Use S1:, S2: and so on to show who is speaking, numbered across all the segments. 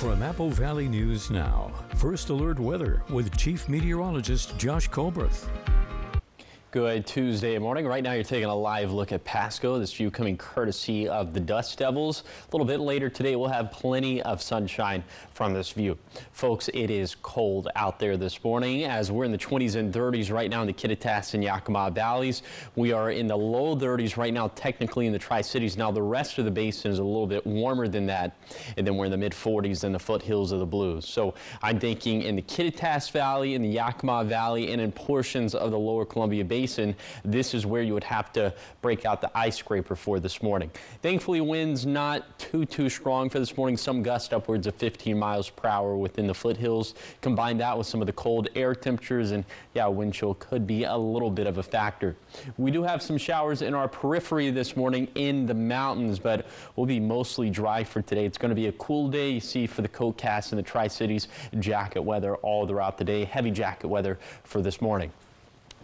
S1: From Apple Valley News Now, First Alert Weather with Chief Meteorologist Josh Colberth.
S2: Good Tuesday morning. Right now you're taking a live look at Pasco. This view coming courtesy of the Dust Devils. A little bit later today we'll have plenty of sunshine from this view. Folks, it is cold out there this morning as we're in the 20s and 30s right now in the Kittitas and Yakima valleys. We are in the low 30s right now technically in the Tri-Cities. Now the rest of the basin is a little bit warmer than that, and then we're in the mid 40s in the foothills of the Blues. So I'm thinking in the Kittitas Valley, in the Yakima Valley, and in portions of the lower Columbia Basin, this is where you would have to break out the ice scraper for this morning. Thankfully, winds not too strong for this morning. Some gust upwards of 15 miles per hour within the foothills. Combine that with some of the cold air temperatures, and yeah, wind chill could be a little bit of a factor. We do have some showers in our periphery this morning in the mountains, but we'll be mostly dry for today. It's going to be a cool day, you see, for the coat cast in the Tri-Cities. Jacket weather all throughout the day. Heavy jacket weather for this morning.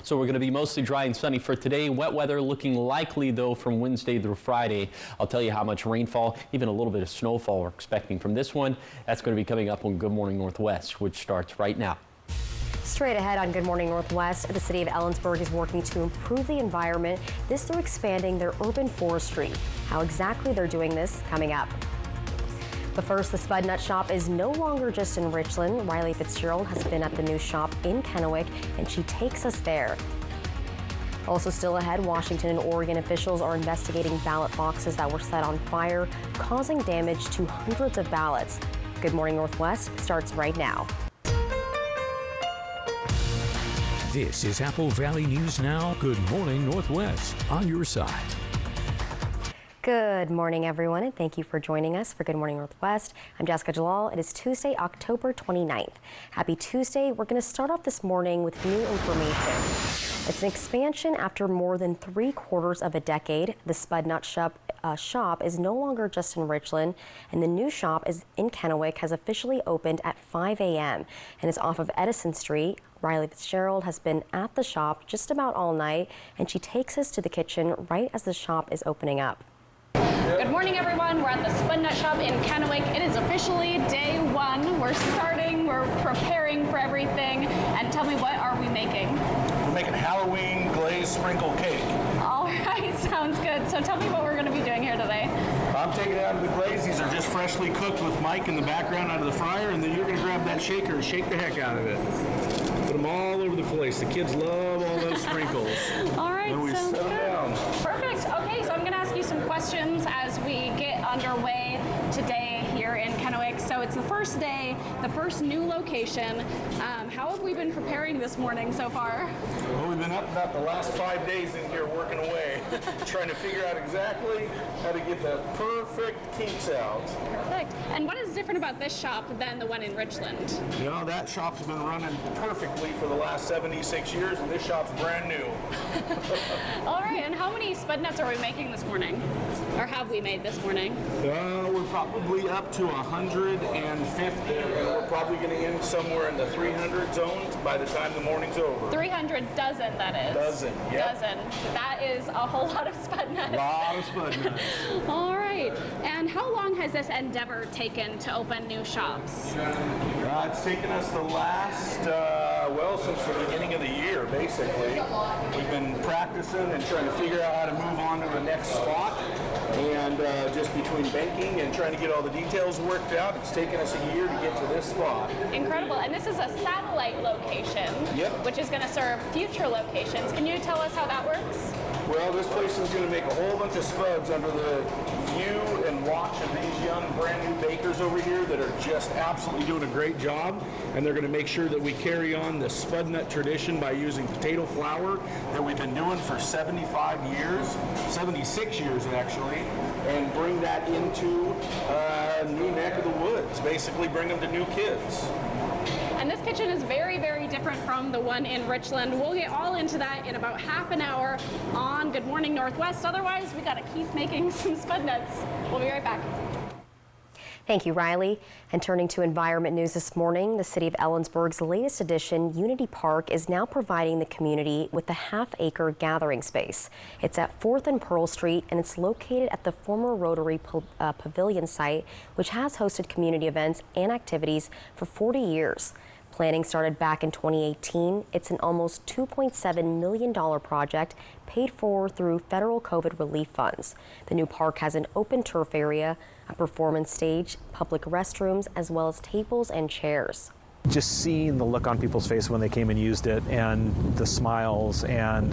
S2: So we're going to be mostly dry and sunny for today. Wet weather looking likely, though, from Wednesday through Friday. I'll tell you how much rainfall, even a little bit of snowfall we're expecting from this one. That's going to be coming up on Good Morning Northwest, which starts right now.
S3: Straight ahead on Good Morning Northwest, the city of Ellensburg is working to improve the environment, this through expanding their urban forestry. How exactly they're doing this, coming up. But first, the Spud Nut Shop is no longer just in Richland. Riley Fitzgerald has been at the new shop in Kennewick, and she takes us there. Also still ahead, Washington and Oregon officials are investigating ballot boxes that were set on fire, causing damage to hundreds of ballots. Good Morning Northwest starts right now.
S1: This is Apple Valley News Now. Good Morning Northwest on your side.
S3: Good morning, everyone, and thank you for joining us for Good Morning Northwest. I'm Jessica Jalal. It is Tuesday, October 29th. Happy Tuesday. We're going to start off this morning with new information. It's an expansion after more than 3/4 of a decade. The Spud Nut Shop is no longer just in Richland, and the new shop is in Kennewick has officially opened at 5 a.m. and is off of Edison Street. Riley Fitzgerald has been at the shop just about all night, and she takes us to the kitchen right as the shop is opening up.
S4: Good morning, everyone. We're at the Spud Nut Shop in Kennewick. It is officially day one. We're preparing for everything. And tell me, what are we making?
S5: We're making Halloween glazed sprinkle cake.
S4: All right, sounds good. So tell me what we're going to be doing here today.
S5: I'm taking it out of the glaze. These are just freshly cooked with Mike in the background out of the fryer, and then you're going to grab that shaker and shake the heck out of it. Put them all over the place. The kids love all those sprinkles.
S4: All right,
S5: then we
S4: sounds
S5: set them
S4: good.
S5: down.
S4: Perfect. Okay, so I'm going to ask you some questions as we get underway today here in Kennewick. So it's the first day, the first new location. How have we been preparing this morning so far?
S5: Well, we've been up about the last 5 days in here working away, trying to figure out exactly how to get the perfect kinks out.
S4: Perfect. And what is different about this shop than the one in Richland?
S5: You know, that shop's been running perfectly for the last 76 years, and this shop's brand new.
S4: All right, and how many Spud Nuts are we making this morning? Or have we made this morning?
S5: We're probably up to 150, and we're probably going to end somewhere in the 300 zone by the time the morning's over.
S4: 300 dozen, that is.
S5: Dozen, yep.
S4: Dozen. That is a whole lot of Spud Nuts.
S5: A lot of Spud Nuts.
S4: All right. And how long has this endeavor taken to open new shops?
S5: It's taken us the last, since the beginning of the year, basically. We've been practicing and trying to figure out how to move on to the next spot. And just between banking and trying to get all the details worked out, it's taken us a year to get to this spot.
S4: Incredible. And this is a satellite location,
S5: yep,
S4: which is going to serve future locations. Can you tell us how that works?
S5: Well, this place is going to make a whole bunch of spuds under the view and watch of these young, brand new bakers over here that are just absolutely doing a great job. And they're going to make sure that we carry on the Spud Nut tradition by using potato flour that we've been doing for 76 years actually, and bring that into a new neck of the woods, basically bring them to new kids.
S4: And this kitchen is very, very different from the one in Richland. We'll get all into that in about half an hour on Good Morning Northwest. Otherwise, we got to keep making some Spud Nuts. We'll be right back.
S3: Thank you, Riley. And turning to environment news this morning, the city of Ellensburg's latest addition, Unity Park, is now providing the community with a half-acre gathering space. It's at 4th and Pearl Street, and it's located at the former Rotary Pavilion site, which has hosted community events and activities for 40 years. Planning started back in 2018. It's an almost $2.7 million project paid for through federal COVID relief funds. The new park has an open turf area, a performance stage, public restrooms, as well as tables and chairs.
S6: Just seeing the look on people's face when they came and used it, and the smiles, and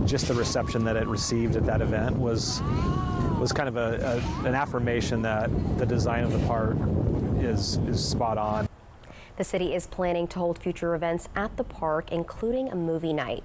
S6: just the reception that it received at that event was kind of an affirmation that the design of the park is spot on.
S3: The city is planning to hold future events at the park, including a movie night.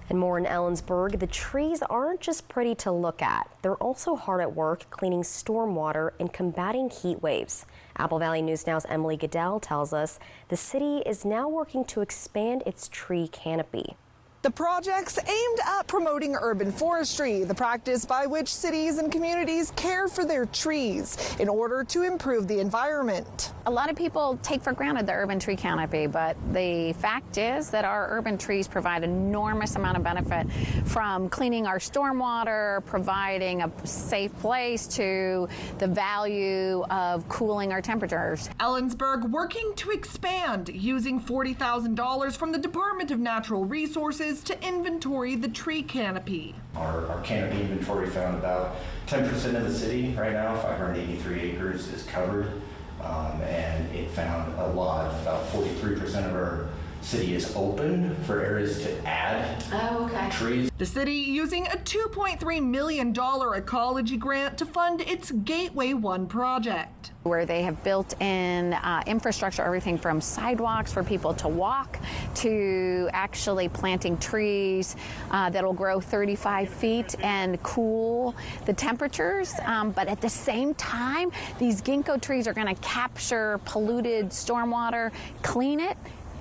S3: And more in Ellensburg, the trees aren't just pretty to look at. They're also hard at work cleaning stormwater and combating heat waves. Apple Valley News Now's Emily Goodell tells us the city is now working to expand its tree canopy.
S7: The project's aimed at promoting urban forestry, the practice by which cities and communities care for their trees in order to improve the environment.
S8: A lot of people take for granted the urban tree canopy, but the fact is that our urban trees provide an enormous amount of benefit, from cleaning our stormwater, providing a safe place, to the value of cooling our temperatures.
S7: Ellensburg working to expand, using $40,000 from the Department of Natural Resources to inventory the tree canopy.
S9: Our canopy inventory found about 10% of the city right now, 583 acres is covered, and it found a lot, about 43% of our city is open for areas to add trees.
S7: The city using a $2.3 million ecology grant to fund its Gateway 1 project,
S8: where they have built in infrastructure, everything from sidewalks for people to walk to actually planting trees that'll grow 35 feet and cool the temperatures. But at the same time, these ginkgo trees are going to capture polluted stormwater, clean it,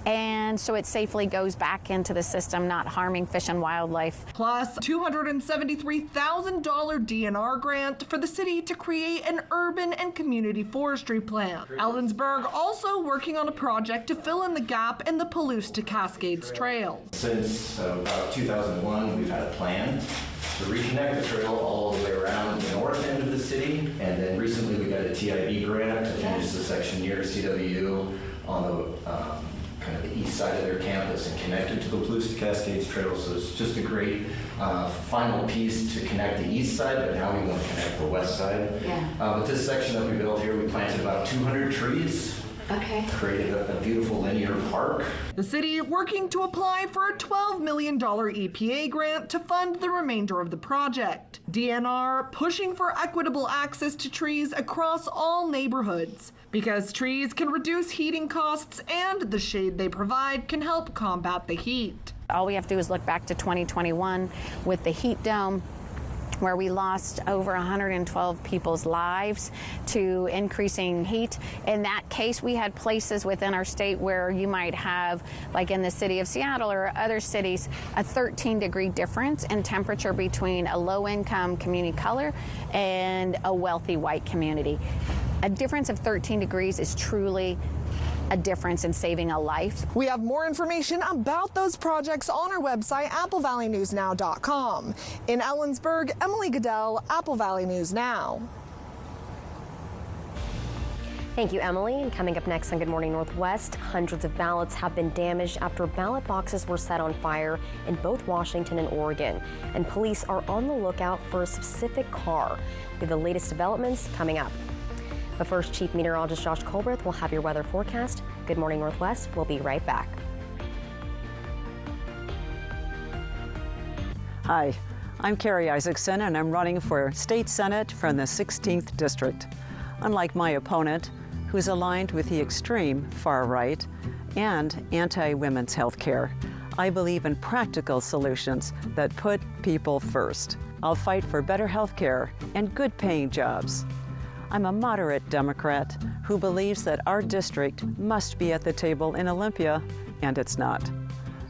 S8: and so it safely goes back into the system, not harming fish and wildlife.
S7: Plus $273,000 DNR grant for the city to create an urban and community forestry plan. Ellensburg also working on a project to fill in the gap in the Palouse to Cascades Trail.
S9: Since about 2001, we've had a plan to reconnect the trail all the way around the north end of the city, and then recently we got a TIB grant to finish the section near CWU on the kind of the east side of their campus and connected to the Palouse to Cascades Trail. So it's just a great final piece to connect the east side, but now we want to connect the west side. With this section that we built here, we planted about 200 trees. Created a beautiful linear park.
S7: The city working to apply for a $12 million EPA grant to fund the remainder of the project. DNR pushing for equitable access to trees across all neighborhoods, because trees can reduce heating costs and the shade they provide can help combat the heat.
S8: All we have to do is look back to 2021 with the heat dome, where we lost over 112 people's lives to increasing heat. In that case, we had places within our state where you might have, like in the city of Seattle or other cities, a 13-degree difference in temperature between a low-income community color and a wealthy white community. A difference of 13 degrees is truly a difference in saving a life.
S7: We have more information about those projects on our website, applevalleynewsnow.com. In Ellensburg, Emily Goodell, Apple Valley News Now.
S3: Thank you, Emily. And coming up next on Good Morning Northwest, hundreds of ballots have been damaged after ballot boxes were set on fire in both Washington and Oregon. And police are on the lookout for a specific car. With the latest developments coming up. But first, Chief Meteorologist Josh Colbreth will have your weather forecast. Good Morning Northwest. We'll be right back.
S10: Hi, I'm Carrie Isaacson, and I'm running for State Senate from the 16th District. Unlike my opponent, who's aligned with the extreme far right and anti-women's health care, I believe in practical solutions that put people first. I'll fight for better health care and good-paying jobs. I'm a moderate Democrat who believes that our district must be at the table in Olympia, and it's not.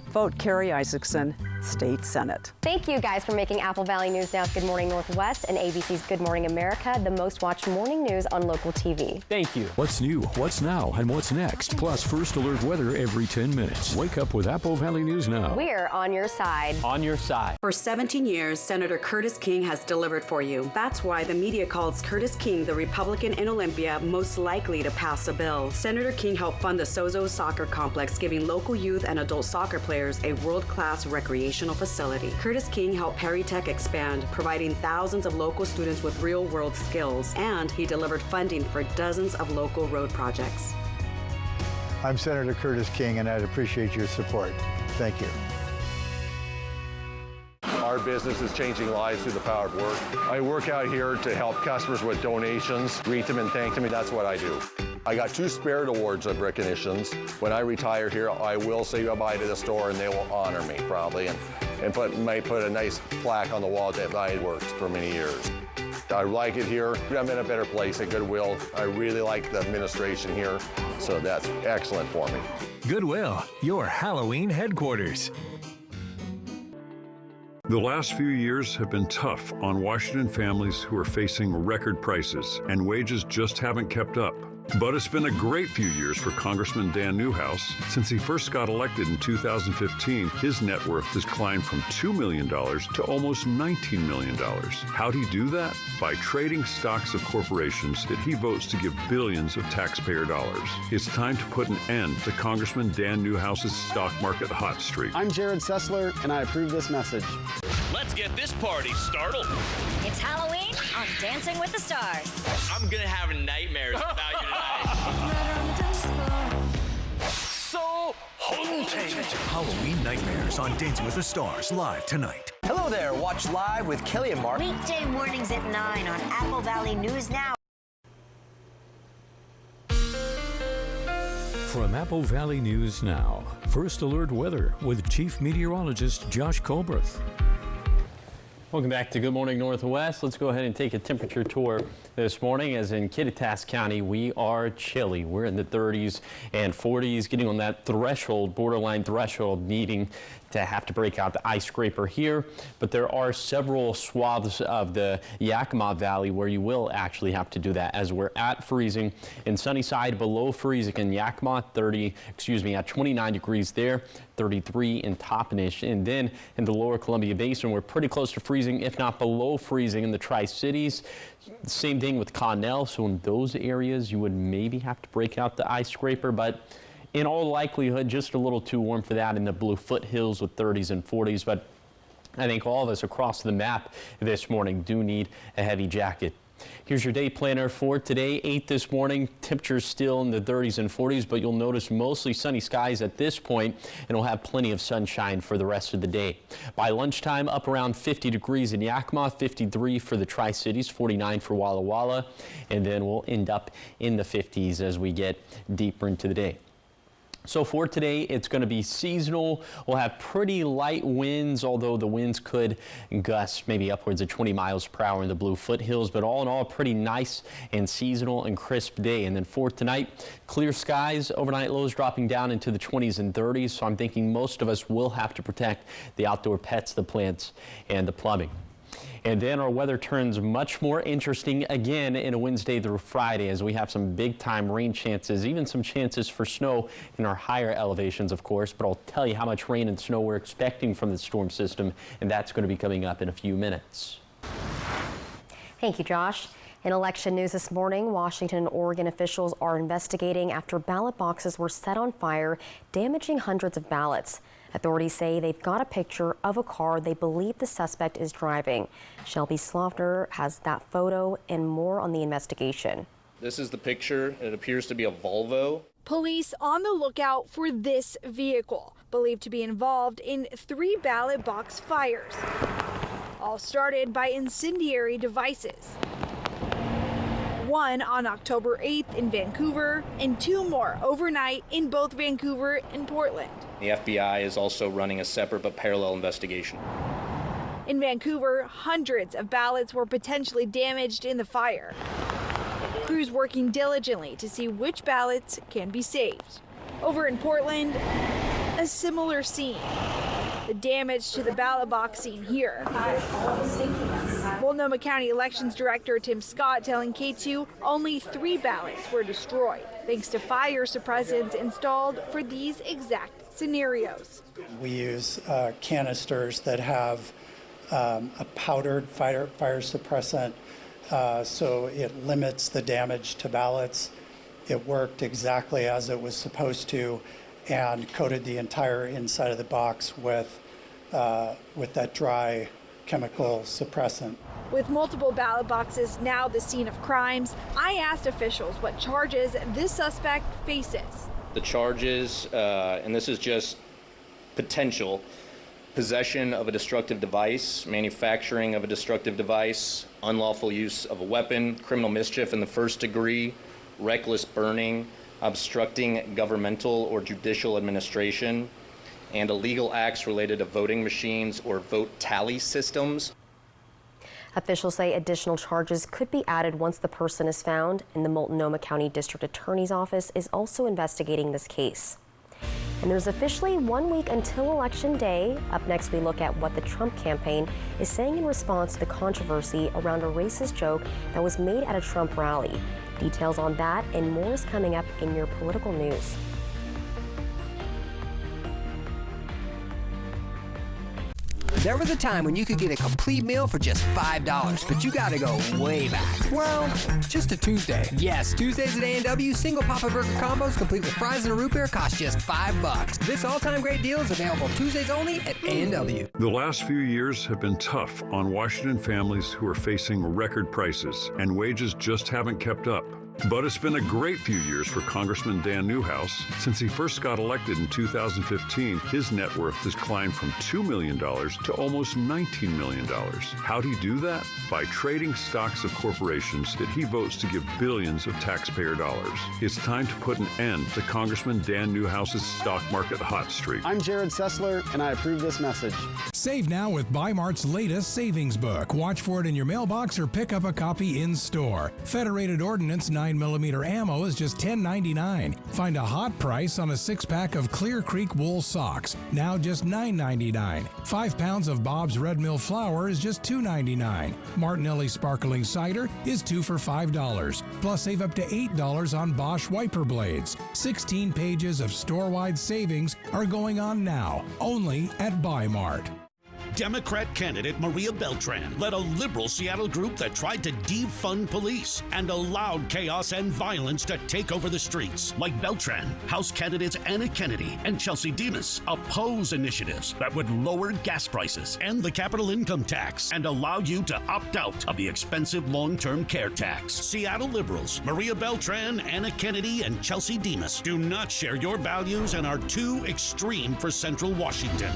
S10: Vote Carrie Isaacson, State Senate.
S3: Thank you guys for making Apple Valley News Now's Good Morning Northwest and ABC's Good Morning America the most watched morning news on local TV.
S2: Thank you.
S1: What's new, what's now, and what's next? Plus First Alert weather every 10 minutes. Wake up with Apple Valley News Now.
S3: We're on your side.
S2: On your side.
S11: For 17 years, Senator Curtis King has delivered for you. That's why the media calls Curtis King the Republican in Olympia most likely to pass a bill. Senator King helped fund the Sozo Soccer Complex, giving local youth and adult soccer players a world-class recreational facility. Curtis King helped Perry Tech expand, providing thousands of local students with real-world skills, and he delivered funding for dozens of local road projects.
S12: I'm Senator Curtis King, and I'd appreciate your support. Thank you.
S13: Our business is changing lives through the power of work. I work out here to help customers with donations, greet them and thank them, and that's what I do. I got 2 Spirit Awards of recognitions. When I retire here, I will say goodbye to the store and they will honor me probably and might put a nice plaque on the wall that I worked for many years. I like it here. I'm in a better place at Goodwill. I really like the administration here, so that's excellent for me.
S14: Goodwill, your Halloween headquarters.
S15: The last few years have been tough on Washington families who are facing record prices, and wages just haven't kept up. But it's been a great few years for Congressman Dan Newhouse. Since he first got elected in 2015, his net worth has climbed from $2 million to almost $19 million. How'd he do that? By trading stocks of corporations that he votes to give billions of taxpayer dollars. It's time to put an end to Congressman Dan Newhouse's stock market hot streak.
S16: I'm Jared Sessler, and I approve this message.
S17: Let's get this party started.
S18: It's Halloween on Dancing with the Stars.
S17: I'm gonna have nightmares about you tonight.
S14: So haunting. Halloween Nightmares on Dancing with the Stars, live tonight.
S19: Hello there. Watch live with Kelly and Mark.
S18: Weekday mornings at 9 on Apple Valley News Now.
S1: From Apple Valley News Now, First Alert weather with Chief Meteorologist Josh Colbreth.
S2: Welcome back to Good Morning Northwest. Let's go ahead and take a temperature tour this morning. As in Kittitas County, we are chilly. We're in the 30s and 40s, getting on that threshold, borderline threshold, needing to have to break out the ice scraper here. But there are several swaths of the Yakima Valley where you will actually have to do that, as we're at freezing in Sunnyside, below freezing in Yakima, at 29 degrees there, 33 in Toppenish. And then in the lower Columbia Basin, we're pretty close to freezing, if not below freezing in the Tri-Cities. Same thing with Connell. So in those areas, you would maybe have to break out the ice scraper, but in all likelihood, just a little too warm for that in the Blue Foothills with 30s and 40s. But I think all of us across the map this morning do need a heavy jacket. Here's your day planner for today, 8 this morning. Temperatures still in the 30s and 40s, but you'll notice mostly sunny skies at this point, and we'll have plenty of sunshine for the rest of the day. By lunchtime, up around 50 degrees in Yakima, 53 for the Tri-Cities, 49 for Walla Walla, and then we'll end up in the 50s as we get deeper into the day. So for today, it's going to be seasonal. We'll have pretty light winds, although the winds could gust maybe upwards of 20 miles per hour in the Blue Foothills. But all in all, pretty nice and seasonal and crisp day. And then for tonight, clear skies, overnight lows dropping down into the 20s and 30s. So I'm thinking most of us will have to protect the outdoor pets, the plants, and the plumbing. And then our weather turns much more interesting again in a Wednesday through Friday, as we have some big time rain chances, even some chances for snow in our higher elevations, of course. But I'll tell you how much rain and snow we're expecting from the storm system, and that's going to be coming up in a few minutes.
S3: Thank you, Josh. In election news this morning, Washington and Oregon officials are investigating after ballot boxes were set on fire, damaging hundreds of ballots. Authorities say they've got a picture of a car they believe the suspect is driving. Shelby Slofner has that photo and more on the investigation.
S20: This is the picture. It appears to be a Volvo.
S21: Police on the lookout for this vehicle, believed to be involved in 3 ballot box fires, all started by incendiary devices. One on October 8th in Vancouver, and 2 more overnight in both Vancouver and Portland.
S20: The FBI is also running a separate but parallel investigation.
S21: In Vancouver, hundreds of ballots were potentially damaged in the fire. Crews working diligently to see which ballots can be saved. Over in Portland, a similar scene. The damage to the ballot box seen here. Multnomah County Elections Director Tim Scott telling K2 only 3 ballots were destroyed, thanks to fire suppressants installed for these exact scenarios.
S5: We use canisters that have a powdered fire suppressant, so it limits the damage to ballots. It worked exactly as it was supposed to, and coated the entire inside of the box with that dry chemical suppressant.
S21: With multiple ballot boxes now the scene of crimes, I asked officials what charges this suspect faces.
S20: The charges, and this is just potential, possession of a destructive device, manufacturing of a destructive device, unlawful use of a weapon, criminal mischief in the first degree, reckless burning, obstructing governmental or judicial administration, and illegal acts related to voting machines or vote tally systems.
S3: Officials say additional charges could be added once the person is found, and the Multnomah County District Attorney's Office is also investigating this case. And there's officially 1 week until Election Day. Up next, we look at what the Trump campaign is saying in response to the controversy around a racist joke that was made at a Trump rally. Details on that and more is coming up in your political news.
S22: There was a time when you could get a complete meal for just $5, but you gotta go way back. Well, just a Tuesday. Yes, Tuesdays at A&W, single Papa Burger combos complete with fries and a root beer cost just $5. This all-time great deal is available Tuesdays only at A&W.
S15: The last few years have been tough on Washington families who are facing record prices, and wages just haven't kept up. But it's been a great few years for Congressman Dan Newhouse. Since he first got elected in 2015, his net worth has climbed from $2 million to almost $19 million. How'd he do that? By trading stocks of corporations that he votes to give billions of taxpayer dollars. It's time to put an end to Congressman Dan Newhouse's stock market hot streak.
S16: I'm Jared Sessler, and I approve this message.
S23: Save now with Bi-Mart's latest savings book. Watch for it in your mailbox or pick up a copy in store. Federated Ordnance 9mm ammo is just $10.99. Find a hot price on a 6-pack of Clear Creek wool socks, now just $9.99. 5 pounds of Bob's Red Mill flour is just $2.99. Martinelli Sparkling Cider is 2 for $5. Plus save up to $8 on Bosch wiper blades. 16 pages of store-wide savings are going on now, only at Bi-Mart.
S24: Democrat candidate Maria Beltran led a liberal Seattle group that tried to defund police and allowed chaos and violence to take over the streets. Like Beltran, House candidates Anna Kennedy and Chelsea Demas oppose initiatives that would lower gas prices, end the capital income tax, and allow you to opt out of the expensive long-term care tax. Seattle liberals Maria Beltran, Anna Kennedy, and Chelsea Demas do not share your values and are too extreme for Central Washington.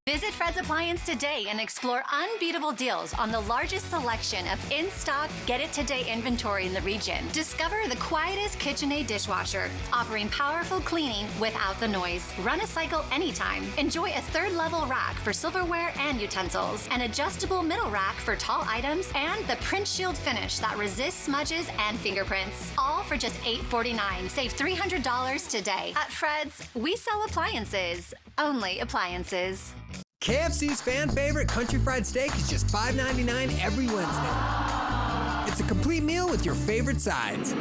S25: Visit Fred's Appliance today and explore unbeatable deals on the largest selection of in-stock, get-it-today inventory in the region. Discover the quietest KitchenAid dishwasher, offering powerful cleaning without the noise. Run a cycle anytime. Enjoy a third-level rack for silverware and utensils, an adjustable middle rack for tall items, and the Print Shield finish that resists smudges and fingerprints. All for just $849. Save $300 today. At Fred's, we sell appliances. Only appliances.
S22: KFC's fan favorite country fried steak is just $5.99 every Wednesday. It's a complete meal with your favorite sides.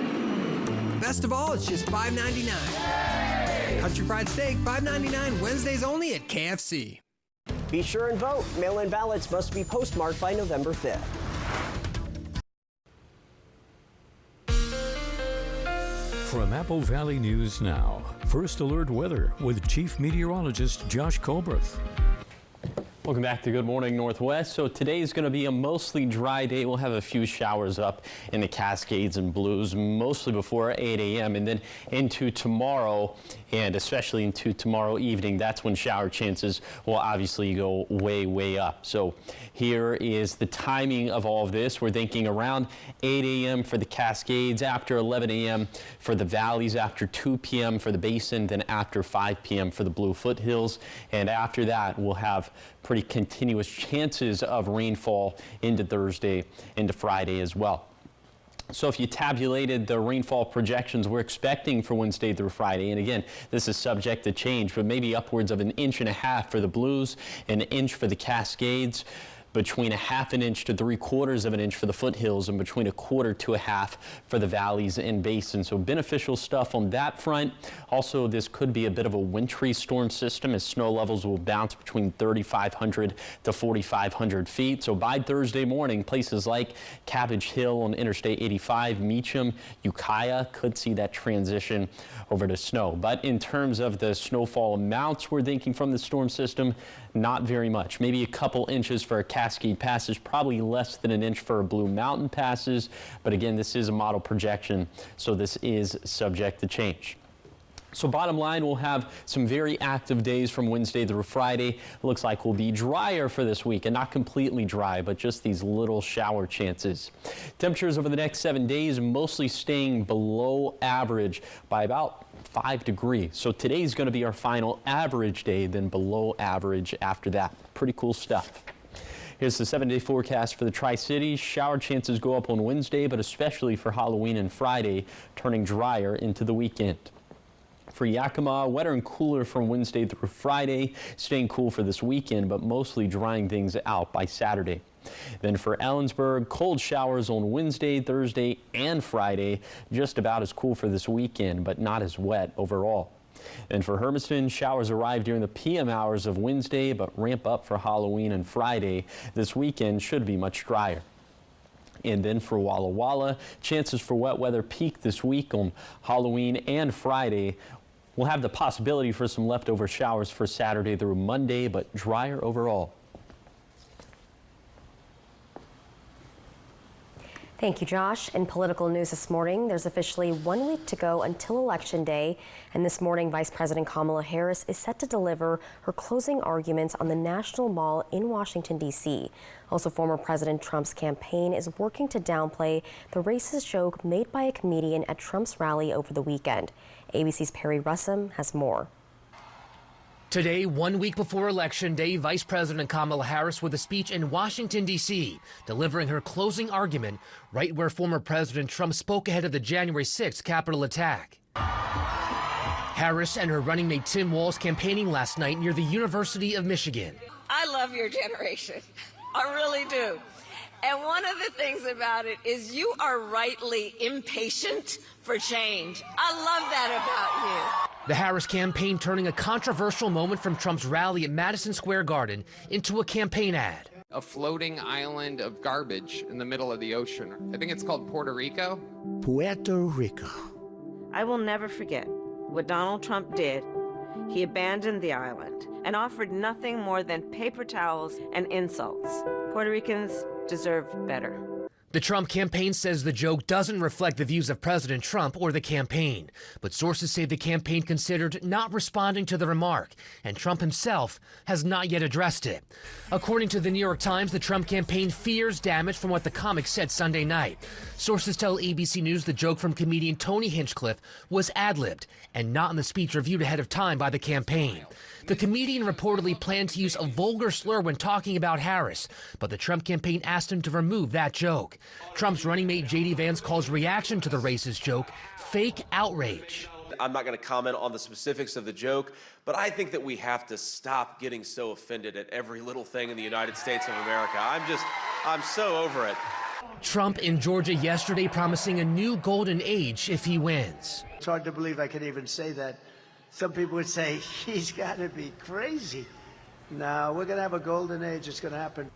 S22: Best of all, it's just $5.99. Country fried steak, $5.99 Wednesdays only at KFC.
S26: Be sure and vote. Mail-in ballots must be postmarked by November 5th.
S1: From Apple Valley News Now, First Alert Weather with Chief Meteorologist Josh Colbreth.
S2: Welcome back to Good Morning Northwest. So today is going to be a mostly dry day. We'll have a few showers up in the Cascades and Blues, mostly before 8 a.m. and then into tomorrow, and especially into tomorrow evening. That's when shower chances will obviously go way, way up. So here is the timing of all of this. We're thinking around 8 a.m. for the Cascades, after 11 a.m. for the valleys, after 2 p.m. for the Basin, then after 5 p.m. for the Blue Foothills. And after that, we'll have pretty continuous chances of rainfall into Thursday, into Friday as well. So if you tabulated the rainfall projections we're expecting for Wednesday through Friday, and again, this is subject to change, but maybe upwards of 1.5 inches for the Blues, 1 inch for the Cascades, between 1/2 inch to 3/4 inch for the foothills, and between 1/4 to 1/2 for the valleys and basins. So beneficial stuff on that front. Also, this could be a bit of a wintry storm system as snow levels will bounce between 3,500 to 4,500 feet. So by Thursday morning, places like Cabbage Hill on Interstate 85, Meacham, Ukiah could see that transition over to snow. But in terms of the snowfall amounts we're thinking from the storm system, not very much. Maybe a couple inches for a Cascade Passes, probably less than 1 inch for a Blue Mountain Passes. But again, this is a model projection, so this is subject to change. So bottom line, we'll have some very active days from Wednesday through Friday. It looks like we'll be drier for this week, and not completely dry, but just these little shower chances. Temperatures over the next 7 days mostly staying below average by about 5 degrees. So today's going to be our final average day, then below average after that. Pretty cool stuff. Here's the 7-day forecast for the Tri-Cities. Shower chances go up on Wednesday, but especially for Halloween and Friday, turning drier into the weekend. For Yakima, wetter and cooler from Wednesday through Friday, staying cool for this weekend, but mostly drying things out by Saturday. Then for Ellensburg, cold showers on Wednesday, Thursday, and Friday, just about as cool for this weekend, but not as wet overall. And for Hermiston, showers arrive during the PM hours of Wednesday, but ramp up for Halloween and Friday. This weekend should be much drier. And then for Walla Walla, chances for wet weather peak this week on Halloween and Friday. We'll have the possibility for some leftover showers for Saturday through Monday, but drier overall.
S3: Thank you, Josh. In political news this morning, there's officially 1 week to go until Election Day. And this morning, Vice President Kamala Harris is set to deliver her closing arguments on the National Mall in Washington, D.C. Also, former President Trump's campaign is working to downplay the racist joke made by a comedian at Trump's rally over the weekend. ABC's Perry Russum has more.
S4: Today, 1 week before Election Day, Vice President Kamala Harris with a speech in Washington, D.C., delivering her closing argument right where former President Trump spoke ahead of the January 6th Capitol attack. Harris and her running mate Tim Walz campaigning last night near the University of Michigan.
S6: I love your generation. I really do. And one of the things about it is you are rightly impatient for change. I love that about you.
S4: The Harris campaign turning a controversial moment from Trump's rally at Madison Square Garden into a campaign ad.
S7: A floating island of garbage in the middle of the ocean. I think it's called Puerto Rico.
S8: Puerto Rico.
S6: I will never forget what Donald Trump did. He abandoned the island and offered nothing more than paper towels and insults. Puerto Ricans deserve better.
S4: The Trump campaign says the joke doesn't reflect the views of President Trump or the campaign, but sources say the campaign considered not responding to the remark, and Trump himself has not yet addressed it. According to the New York Times, the Trump campaign fears damage from what the comic said Sunday night. Sources tell ABC News the joke from comedian Tony Hinchcliffe was ad-libbed and not in the speech reviewed ahead of time by the campaign. The comedian reportedly planned to use a vulgar slur when talking about Harris, but the Trump campaign asked him to remove that joke. Trump's running mate J.D. Vance calls reaction to the racist joke fake outrage.
S9: I'm not going to comment on the specifics of the joke, but I think that we have to stop getting so offended at every little thing in the United States of America. I'm so over it.
S4: Trump in Georgia yesterday promising a new golden age if he wins.
S8: It's hard to believe I could even say that. Some people would say, he's got to be crazy. No, we're going to have a golden age. It's going to happen.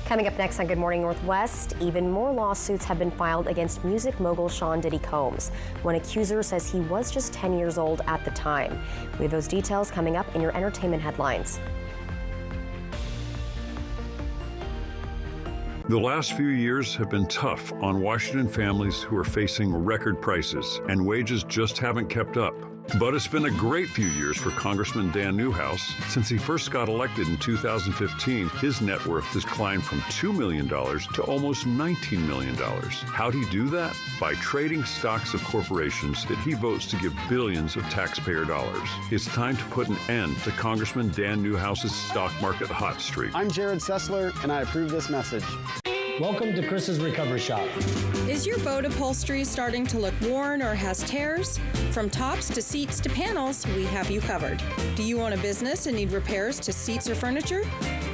S3: Coming up next on Good Morning Northwest, even more lawsuits have been filed against music mogul Sean Diddy Combs. One accuser says he was just 10 years old at the time. We have those details coming up in your entertainment headlines.
S15: The last few years have been tough on Washington families who are facing record prices, and wages just haven't kept up. But it's been a great few years for Congressman Dan Newhouse. Since he first got elected in 2015, his net worth has climbed from $2 million to almost $19 million. How'd he do that? By trading stocks of corporations that he votes to give billions of taxpayer dollars. It's time to put an end to Congressman Dan Newhouse's stock market hot streak.
S16: I'm Jared Sessler, and I approve this message.
S10: Welcome to Chris's Recovery Shop.
S11: Is your boat upholstery starting to look worn or has tears? From tops to seats to panels, we have you covered. Do you own a business and need repairs to seats or furniture?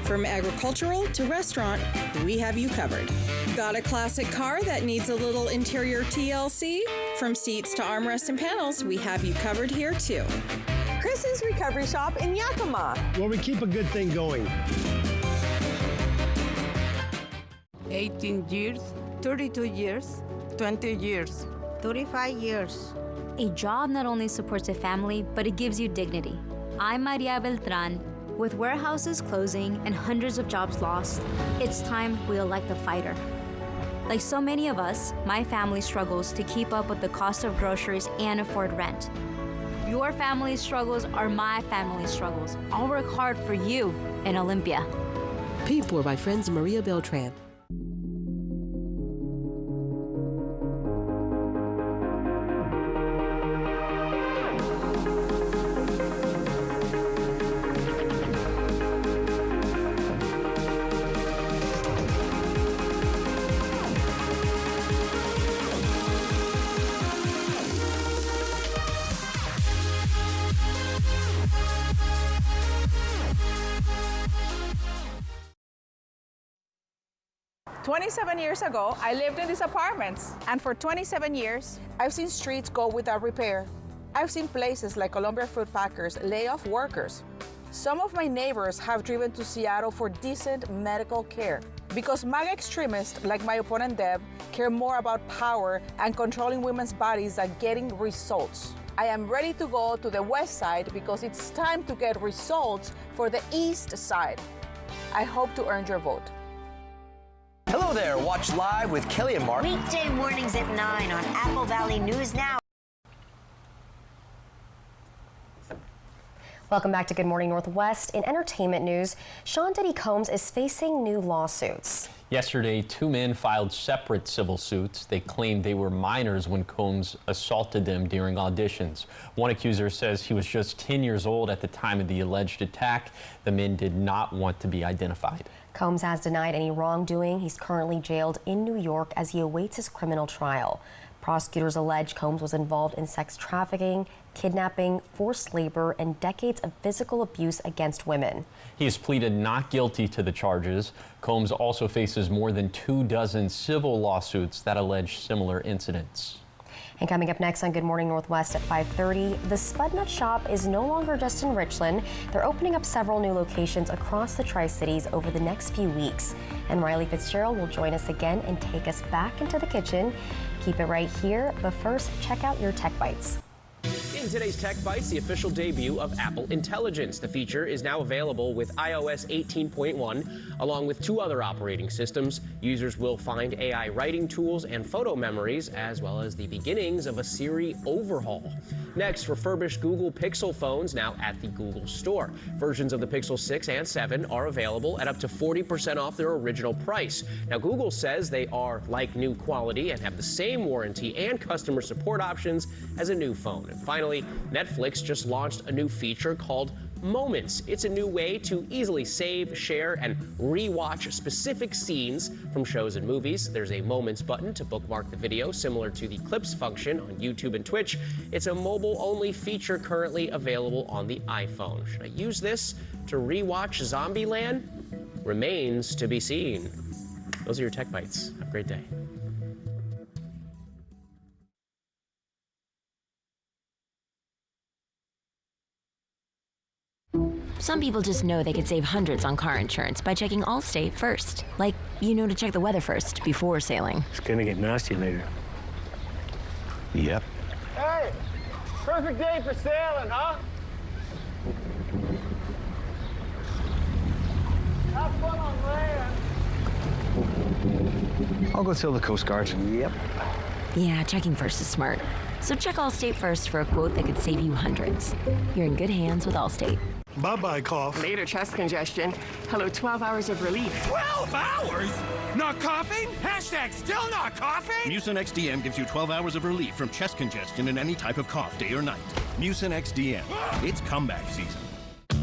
S11: From agricultural to restaurant, we have you covered. Got a classic car that needs a little interior TLC? From seats to armrests and panels, we have you covered here too.
S12: Chris's Recovery Shop in Yakima,
S10: where we keep a good thing going.
S13: 18 years, 32 years, 20 years, 35 years.
S14: A job not only supports a family, but it gives you dignity. I'm Maria Beltran. With warehouses closing and hundreds of jobs lost, it's time we elect a fighter. Like so many of us, my family struggles to keep up with the cost of groceries and afford rent. Your family's struggles are my family's struggles. I'll work hard for you in Olympia.
S17: Paid for by friends Maria Beltran.
S21: Years ago, I lived in these apartments, and for 27 years, I've seen streets go without repair. I've seen places like Columbia Fruit Packers lay off workers. Some of my neighbors have driven to Seattle for decent medical care because MAGA extremists like my opponent Deb care more about power and controlling women's bodies than getting results. I am ready to go to the west side because it's time to get results for the east side. I hope to earn your vote.
S19: Hello there. Watch live with Kelly and Mark.
S18: Weekday mornings at 9 on Apple Valley News Now.
S3: Welcome back to Good Morning Northwest. In entertainment news, Sean Diddy Combs is facing new lawsuits.
S2: Yesterday, 2 men filed separate civil suits. They claimed they were minors when Combs assaulted them during auditions. One accuser says he was just 10 years old at the time of the alleged attack. The men did not want to be identified.
S3: Combs has denied any wrongdoing. He's currently jailed in New York as he awaits his criminal trial. Prosecutors allege Combs was involved in sex trafficking, kidnapping, forced labor, and decades of physical abuse against women.
S2: He has pleaded not guilty to the charges. Combs also faces more than 24 civil lawsuits that allege similar incidents.
S3: And coming up next on Good Morning Northwest at 5:30, the Spud Nut Shop is no longer just in Richland. They're opening up several new locations across the Tri-Cities over the next few weeks. And Riley Fitzgerald will join us again and take us back into the kitchen. Keep it right here, but first, check out your Tech Bites.
S27: In today's Tech Bites, the official debut of Apple Intelligence. The feature is now available with iOS 18.1, along with 2 other operating systems. Users will find AI writing tools and photo memories, as well as the beginnings of a Siri overhaul. Next, refurbished Google Pixel phones now at the Google Store. Versions of the Pixel 6 and 7 are available at up to 40% off their original price. Now, Google says they are like new quality and have the same warranty and customer support options as a new phone. And finally, Netflix just launched a new feature called Moments. It's a new way to easily save, share, and re-watch specific scenes from shows and movies. There's a Moments button to bookmark the video, similar to the Clips function on YouTube and Twitch. It's a mobile-only feature currently available on the iPhone. Should I use this to re-watch Zombieland? Remains to be seen. Those are your Tech Bites. Have a great day.
S28: Some people just know they could save hundreds on car insurance by checking Allstate first. Like, to check the weather first before sailing.
S10: It's gonna get nasty later. Yep.
S8: Hey, perfect day for sailing, huh? Have fun on land.
S10: I'll go tell the Coast Guard. Yep.
S28: Yeah, checking first is smart. So check Allstate first for a quote that could save you hundreds. You're in good hands with Allstate.
S10: Bye-bye, cough.
S29: Later chest congestion. Hello, 12 hours of relief.
S30: 12 hours? Not coughing? Hashtag still not coughing?
S24: Mucin XDM gives you 12 hours of relief from chest congestion and any type of cough, day or night. Mucin XDM. It's comeback season.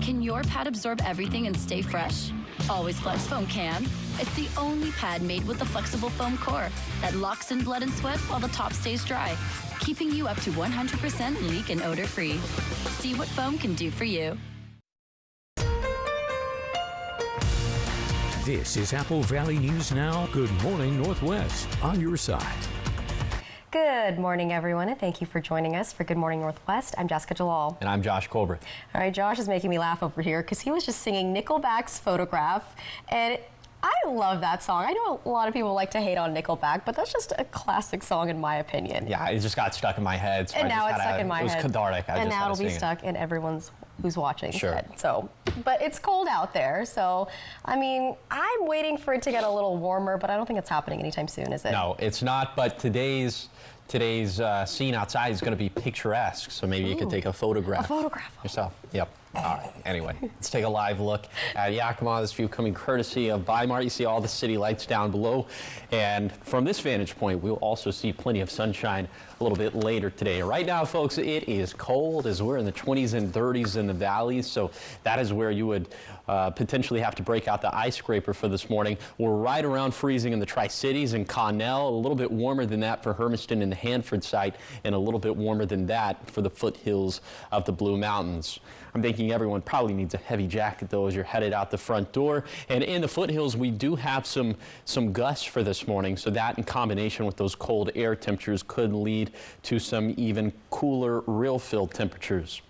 S25: Can your pet absorb everything and stay fresh? Always Flex Foam can.
S1: It's the only pad made with the flexible foam core that locks in blood and sweat while the top stays dry, keeping you up to 100% leak and odor-free. See what foam can do for you.
S4: This is Apple Valley News Now. Good morning, Northwest. On your side.
S3: Good morning, everyone, and thank you for joining us for Good Morning Northwest. I'm Jessica Jalal.
S2: And I'm Josh Colbert.
S3: All right, Josh is making me laugh over here because he was just singing Nickelback's Photograph, and I love that song. I know a lot of people like to hate on Nickelback, but that's just a classic song in my opinion.
S2: Yeah, it just got stuck in my head. So
S3: and now it's stuck in my head.
S2: It was cathartic.
S3: And now it'll be stuck in everyone's who's watching.
S2: Sure.
S3: Head. So, but it's cold out there, so I mean, I'm waiting for it to get a little warmer, but I don't think it's happening anytime soon, is it?
S2: No, it's not. But today's scene outside is going to be picturesque, so maybe you could take a photograph.
S3: A photograph
S2: yourself. Yep. All right. Anyway, let's take a live look at Yakima. This view coming courtesy of Bi-Mart. You see all the city lights down below, and from this vantage point, we'll also see plenty of sunshine a little bit later today. Right now, folks, it is cold as we're in the 20s and 30s in the valleys, so that is where you would potentially have to break out the ice scraper for this morning. We're right around freezing in the Tri-Cities and Connell, a little bit warmer than that for Hermiston and the Hanford site, and a little bit warmer than that for the foothills of the Blue Mountains. I'm thinking everyone probably needs a heavy jacket though as you're headed out the front door. And in the foothills, we do have some gusts for this morning, so that in combination with those cold air temperatures could lead to some even cooler real field temperatures.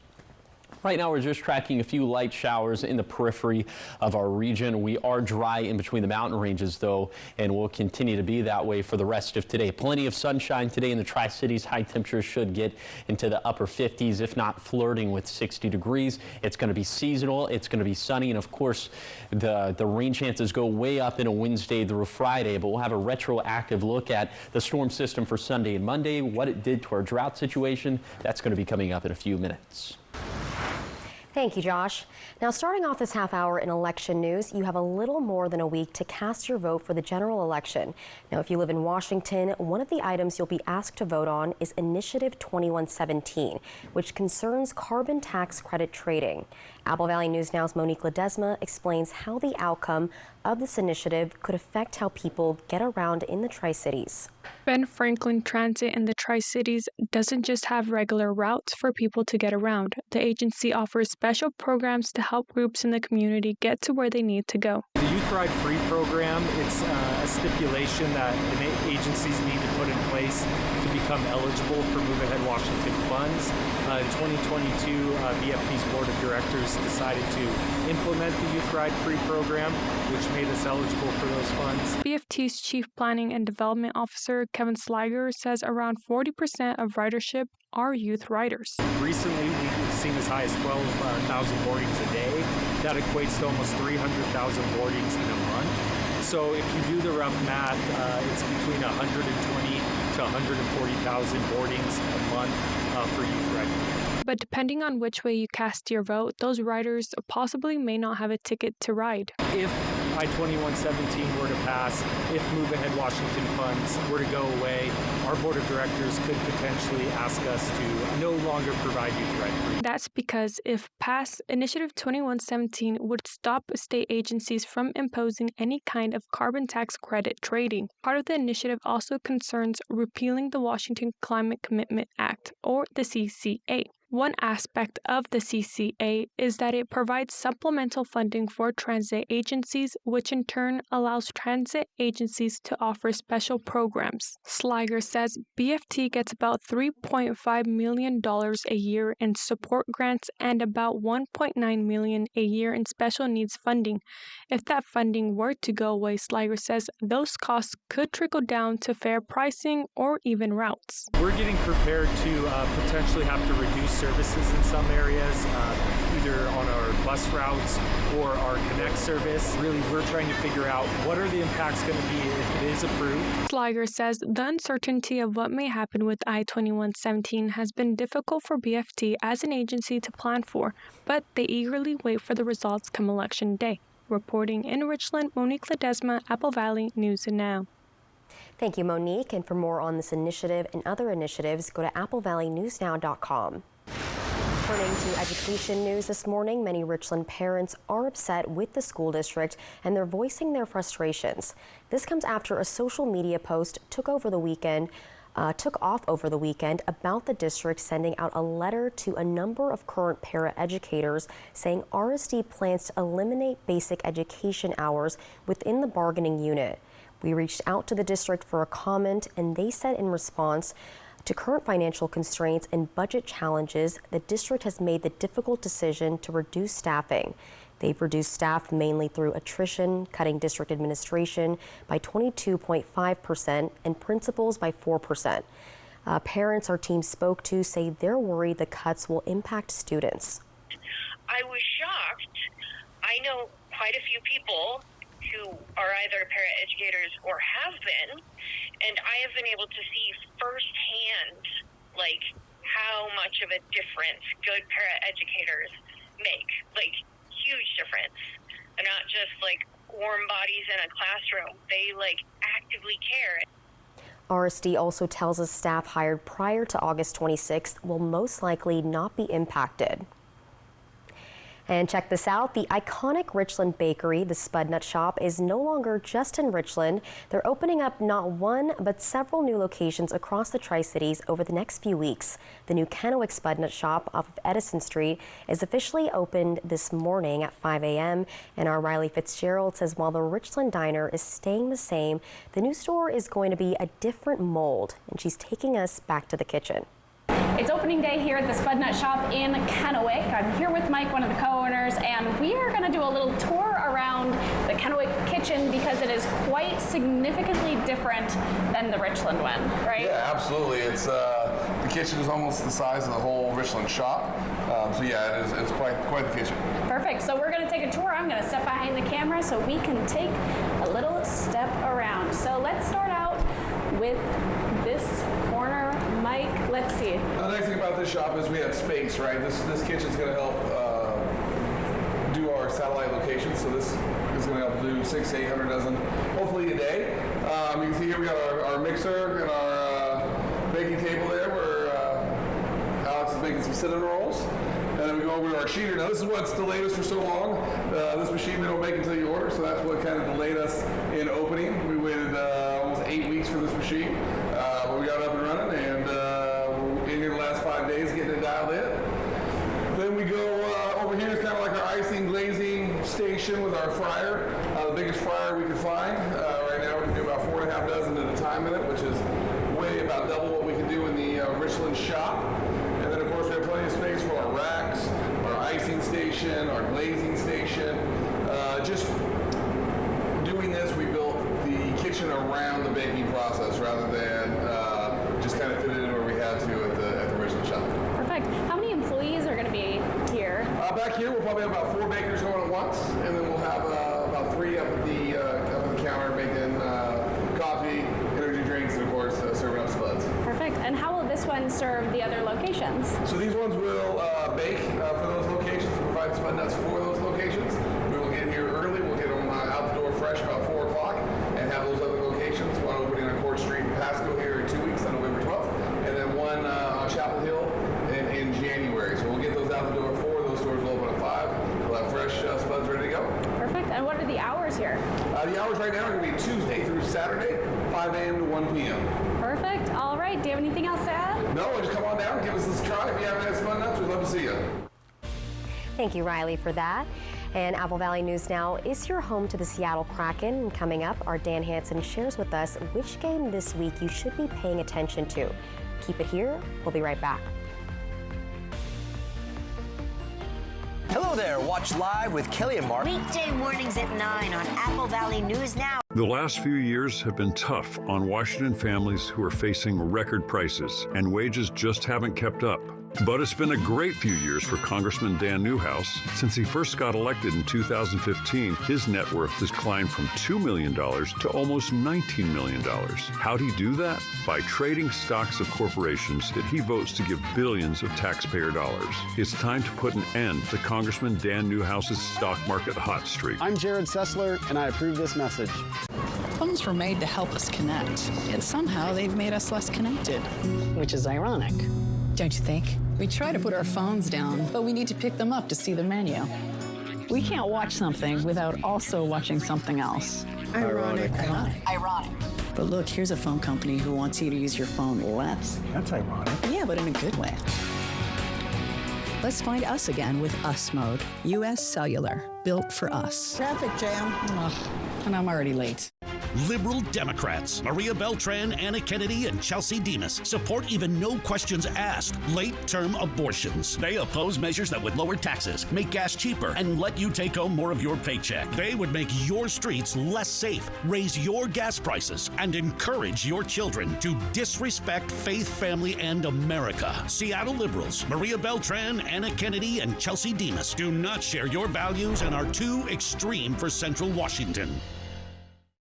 S2: Right now, we're just tracking a few light showers in the periphery of our region. We are dry in between the mountain ranges, though, and will continue to be that way for the rest of today. Plenty of sunshine today in the Tri-Cities. High temperatures should get into the upper 50s, if not flirting with 60 degrees. It's going to be seasonal. It's going to be sunny, and of course, the rain chances go way up in a Wednesday through Friday, but we'll have a retroactive look at the storm system for Sunday and Monday, what it did to our drought situation. That's going to be coming up in a few minutes.
S3: Thank you, Josh. Now, starting off this half hour in election news, you have a little more than a week to cast your vote for the general election. Now, if you live in Washington, one of the items you'll be asked to vote on is Initiative 2117, which concerns carbon tax credit trading. Apple Valley News Now's Monique Ledesma explains how the outcome of this initiative could affect how people get around in the Tri-Cities.
S5: Ben Franklin Transit in the Tri-Cities doesn't just have regular routes for people to get around. The agency offers special programs to help groups in the community get to where they need to go.
S6: The Youth Ride Free program, it's a stipulation that agencies need to put in place to become eligible for Move Ahead Washington funds. In 2022, BFP's Board of Directors decided to implement the Youth Ride Free program, which made us eligible for those funds.
S5: BFT's Chief Planning and Development Officer, Kevin Sliger, says around 40% of ridership are youth riders.
S6: Recently, we've seen as high as 12,000 boardings a day. That equates to almost 300,000 boardings in a month. So if you do the rough math, it's between 120 to 140,000 boardings a month for youth riding.
S5: But depending on which way you cast your vote, those riders possibly may not have a ticket to ride.
S6: If I-2117 were to pass, if Move Ahead Washington funds were to go away, our board of directors could potentially ask us to no longer provide youth ride free.
S5: That's because if passed, Initiative 2117 would stop state agencies from imposing any kind of carbon tax credit trading. Part of the initiative also concerns repealing the Washington Climate Commitment Act, or the CCA. One aspect of the CCA is that it provides supplemental funding for transit agencies, which in turn allows transit agencies to offer special programs. Sliger says BFT gets about $3.5 million a year in support grants and about $1.9 million a year in special needs funding. If that funding were to go away, Sliger says those costs could trickle down to fair pricing or even routes.
S6: We're getting prepared to potentially have to reduce services in some areas, either on our bus routes or our Connect service. Really, we're trying to figure out what are the impacts going to be if it is approved.
S5: Sliger says the uncertainty of what may happen with I-2117 has been difficult for BFT as an agency to plan for, but they eagerly wait for the results come Election Day. Reporting in Richland, Monique Ledesma, Apple Valley News and Now.
S3: Thank you, Monique. And for more on this initiative and other initiatives, go to applevalleyNewsNow.com. Turning to education news this morning, many Richland parents are upset with the school district and they're voicing their frustrations. This comes after a social media post took off over the weekend about the district sending out a letter to a number of current paraeducators saying RSD plans to eliminate basic education hours within the bargaining unit. We reached out to the district for a comment, and they said in response to current financial constraints and budget challenges, the district has made the difficult decision to reduce staffing. They've reduced staff mainly through attrition, cutting district administration by 22.5% and principals by 4%. Parents our team spoke to say they're worried the cuts will impact students.
S7: I was shocked. I know quite a few people who are either paraeducators or have been, and I have been able to see firsthand, like, how much of a difference good paraeducators make. Like, huge difference. They're not just, like, warm bodies in a classroom. They, like, actively care.
S3: RSD also tells us staff hired prior to August 26th will most likely not be impacted. And check this out, the iconic Richland bakery, the Spud Nut Shop, is no longer just in Richland. They're opening up not one, but several new locations across the Tri-Cities over the next few weeks. The new Kennewick Spud Nut Shop off of Edison Street is officially opened this morning at 5 a.m. And our Riley Fitzgerald says while the Richland Diner is staying the same, the new store is going to be a different mold. And she's taking us back to the kitchen.
S9: It's opening day here at the Spud Nut Shop in Kennewick. I'm here with Mike, one of the co-owners, and we are going to do a little tour around the Kennewick kitchen because it is quite significantly different than the Richland one, right?
S11: Yeah, absolutely. It's the kitchen is almost the size of the whole Richland shop. So yeah, it's quite the kitchen.
S9: Perfect. So we're going to take a tour. I'm going to step behind the camera so we can take a little step around. So let's start out with this corner. Mike, let's see.
S11: The nice thing about this shop is we have space, right? This kitchen's going to help do our satellite locations. So this is going to help do 600 to 800 dozen, hopefully a day. You can see here we got our mixer and our baking table there where Alex is making some cinnamon rolls. And then we go over to our sheeter. Now this is what's delayed us for so long. This machine they don't make until you order, so that's what kind of delayed us in opening. We waited almost 8 weeks for this machine, but we got it up and running, and we're in here the last 5 days getting it dialed in. Then we go over here is kind of like our icing glazing station with our fryer, the biggest fryer we could find. Right now we can do about 4.5 dozen at a time in it, which is way about double what we can do in the Richland shop. And then of course we have plenty of space for our racks, our icing station, our glazing station. Just doing this, we built the kitchen around the baking process rather than just kind of fit it in where we had to at the Richland shop.
S9: Perfect. How many employees are going to be here?
S11: Back here we'll probably have about 4 bakers going at once, and then we'll have about 3 up at the counter making coffee, energy drinks, and of course serving up spuds.
S9: Perfect. And how will this one serve the other locations?
S11: So these ones will bake for those locations and provide spud nuts for those locations. We will get here early. We'll get them out the door fresh about 4 o'clock and have those other locations. One opening on Court Street in Pasco here in 2 weeks on November 12th, and then one on Chapel Hill in January. So we'll get those out the door at 4. Those stores will open at 5. We'll have fresh spuds ready to go.
S9: Perfect. And what are the hours here?
S11: The hours right now are going to be Tuesday through Saturday, 5 a.m. to 1 p.m.
S9: Perfect. All right. Do you have anything else to add?
S11: No, just come on down, give us this try. If you haven't had spud nuts, we'd love to see you.
S3: Thank you, Riley, for that. And Apple Valley News Now is your home to the Seattle Kraken. Coming up, our Dan Hansen shares with us which game this week you should be paying attention to. Keep it here. We'll be right back.
S19: Hello there. Watch live with Kelly and Mark.
S18: Weekday mornings at 9 on Apple Valley News Now.
S12: The last few years have been tough on Washington families who are facing record prices, and wages just haven't kept up. But it's been a great few years for Congressman Dan Newhouse. Since he first got elected in 2015, his net worth has climbed from $2 million to almost $19 million. How'd he do that? By trading stocks of corporations that he votes to give billions of taxpayer dollars. It's time to put an end to Congressman Dan Newhouse's stock market hot streak.
S15: I'm Jared Sessler, and I approve this message.
S16: Phones were made to help us connect, yet somehow they've made us less connected.
S20: Which is ironic,
S16: don't you think? We try to put our phones down, but we need to pick them up to see the menu. We can't watch something without also watching something else.
S15: Ironic.
S16: Ironic. But look, here's a phone company who wants you to use your phone less.
S15: That's ironic.
S16: Yeah, but in a good way. Let's find us again with Us Mode. U.S. Cellular, built for us.
S8: Traffic jam.
S16: Ugh, and I'm already late.
S24: Liberal Democrats Maria Beltran, Anna Kennedy, and Chelsea Demas support even no questions asked late-term abortions. They oppose measures that would lower taxes, make gas cheaper, and let you take home more of your paycheck. They would make your streets less safe, raise your gas prices, and encourage your children to disrespect faith, family, and America. Seattle liberals Maria Beltran, Anna Kennedy, and Chelsea Demas do not share your values and are too extreme for Central Washington.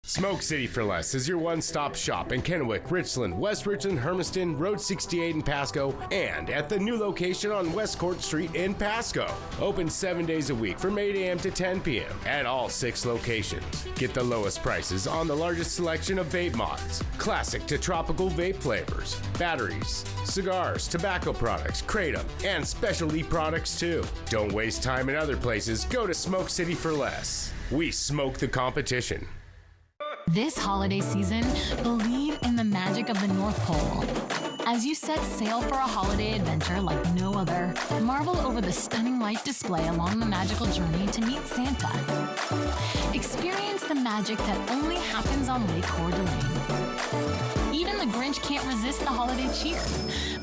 S13: Smoke City for Less is your one-stop shop in Kennewick, Richland, West Richland, Hermiston, Road 68 in Pasco, and at the new location on West Court Street in Pasco. Open 7 days a week from 8 a.m. to 10 p.m. at all 6 locations. Get the lowest prices on the largest selection of vape mods, classic to tropical vape flavors, batteries, cigars, tobacco products, kratom, and specialty products too. Don't waste time in other places. Go to Smoke City for Less. We smoke the competition.
S14: This holiday season, believe in the magic of the North Pole. As you set sail for a holiday adventure like no other, marvel over the stunning light display along the magical journey to meet Santa. Experience the magic that only happens on Lake Coeur d'Alene. Even the Grinch can't resist the holiday cheer.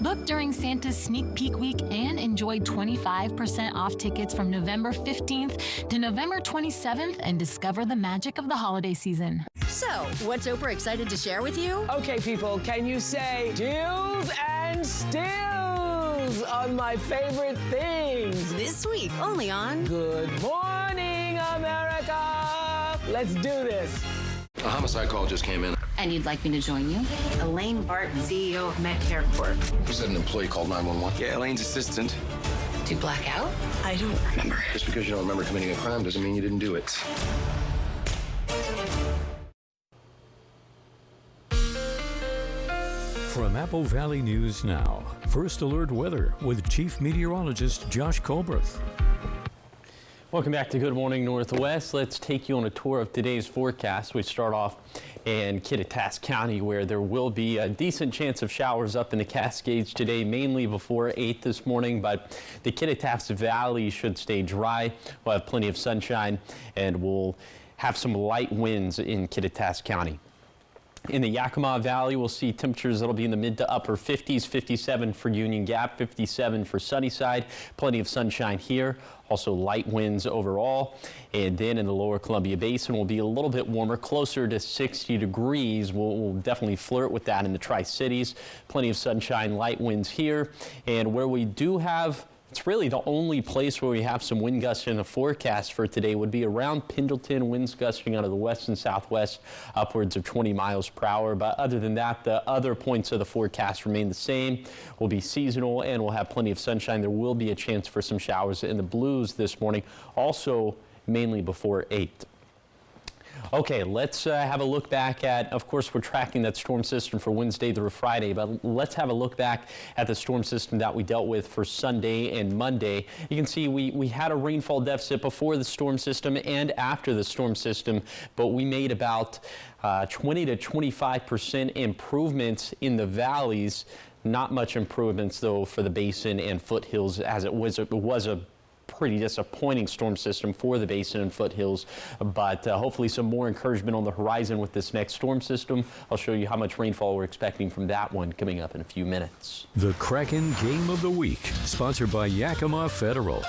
S14: Book during Santa's Sneak Peek Week and enjoy 25% off tickets from November 15th to November 27th and discover the magic of the holiday season.
S17: So, what's Oprah excited to share with you?
S20: Okay, people, can you say deals and steals on my favorite things?
S17: This week, only on
S20: Good Morning, America! Let's do this.
S21: A homicide call just came in.
S17: And you'd like me to join you? Elaine Barton, CEO of Medcare Corp.
S21: You said an employee called 911. Yeah, Elaine's assistant.
S17: Do you black out? I don't remember.
S21: Just because you don't remember committing a crime doesn't mean you didn't do it.
S4: From Apple Valley News Now, First Alert Weather with Chief Meteorologist Josh Colbreth.
S2: Welcome back to Good Morning Northwest. Let's take you on a tour of today's forecast. We start off in Kittitas County, where there will be a decent chance of showers up in the Cascades today, mainly before 8 this morning, but the Kittitas Valley should stay dry. We'll have plenty of sunshine, and we'll have some light winds in Kittitas County. In the Yakima Valley, we'll see temperatures that'll be in the mid to upper 50s, 57 for Union Gap, 57 for Sunnyside. Plenty of sunshine here. Also light winds overall. And then in the lower Columbia Basin, will be a little bit warmer, closer to 60 degrees. We'll definitely flirt with that in the Tri-Cities. Plenty of sunshine, light winds here. And where we do have, it's really the only place where we have some wind gusts in the forecast for today would be around Pendleton, winds gusting out of the west and southwest, upwards of 20 miles per hour. But other than that, the other points of the forecast remain the same. Will be seasonal and we'll have plenty of sunshine. There will be a chance for some showers in the Blues this morning, also mainly before 8. Okay, let's have a look back at, of course, we're tracking that storm system for Wednesday through Friday, but let's have a look back at the storm system that we dealt with for Sunday and Monday. You can see we had a rainfall deficit before the storm system and after the storm system, but we made about 20 to 25% improvements in the valleys. Not much improvements, though, for the basin and foothills, as it was a pretty disappointing storm system for the basin and foothills, but hopefully some more encouragement on the horizon with this next storm system. I'll show you how much rainfall we're expecting from that one coming up in a few minutes.
S4: The Kraken Game of the Week, sponsored by Yakima Federal.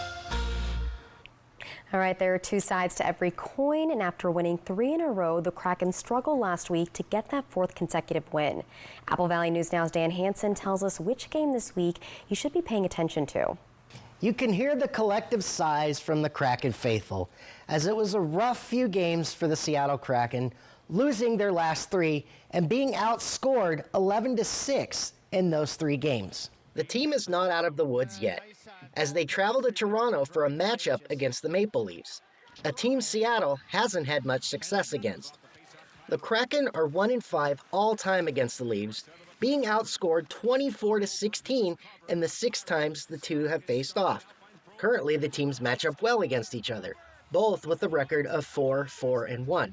S3: All right, there are two sides to every coin, and after winning 3 in a row, the Kraken struggled last week to get that 4th consecutive win. Apple Valley News Now's Dan Hansen tells us which game this week you should be paying attention to.
S22: You can hear the collective sighs from the Kraken faithful, as it was a rough few games for the Seattle Kraken, losing their last 3 and being outscored 11-6 in those 3 games. The team is not out of the woods yet, as they travel to Toronto for a matchup against the Maple Leafs, a team Seattle hasn't had much success against. The Kraken are 1-5 all time against the Leafs, being outscored 24-16 in the 6 times the two have faced off. Currently, the teams match up well against each other, both with a record of 4-4-1.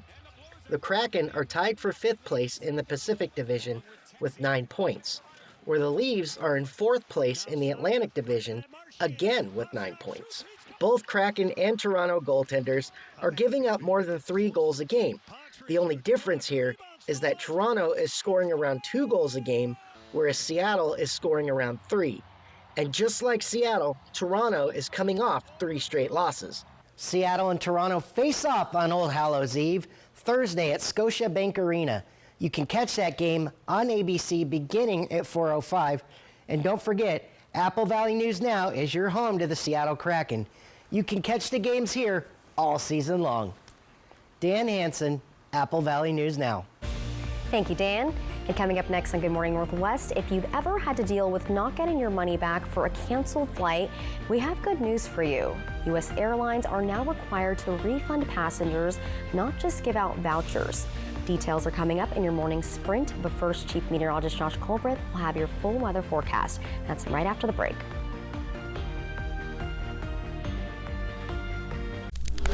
S22: The Kraken are tied for 5th place in the Pacific Division with 9 points, where the Leafs are in 4th place in the Atlantic Division, again with 9 points. Both Kraken and Toronto goaltenders are giving up more than 3 goals a game. The only difference here is that Toronto is scoring around 2 goals a game, whereas Seattle is scoring around 3. And just like Seattle, Toronto is coming off 3 straight losses. Seattle and Toronto face off on Old Hallows Eve, Thursday at Scotiabank Arena. You can catch that game on ABC beginning at 4:05. And don't forget, Apple Valley News Now is your home to the Seattle Kraken. You can catch the games here all season long. Dan Hansen, Apple Valley News Now.
S3: Thank you, Dan. And coming up next on Good Morning Northwest, if you've ever had to deal with not getting your money back for a canceled flight, we have good news for you. U.S. Airlines are now required to refund passengers, not just give out vouchers. Details are coming up in your morning sprint, but first, Chief Meteorologist Josh Colbreth will have your full weather forecast. That's right after the break.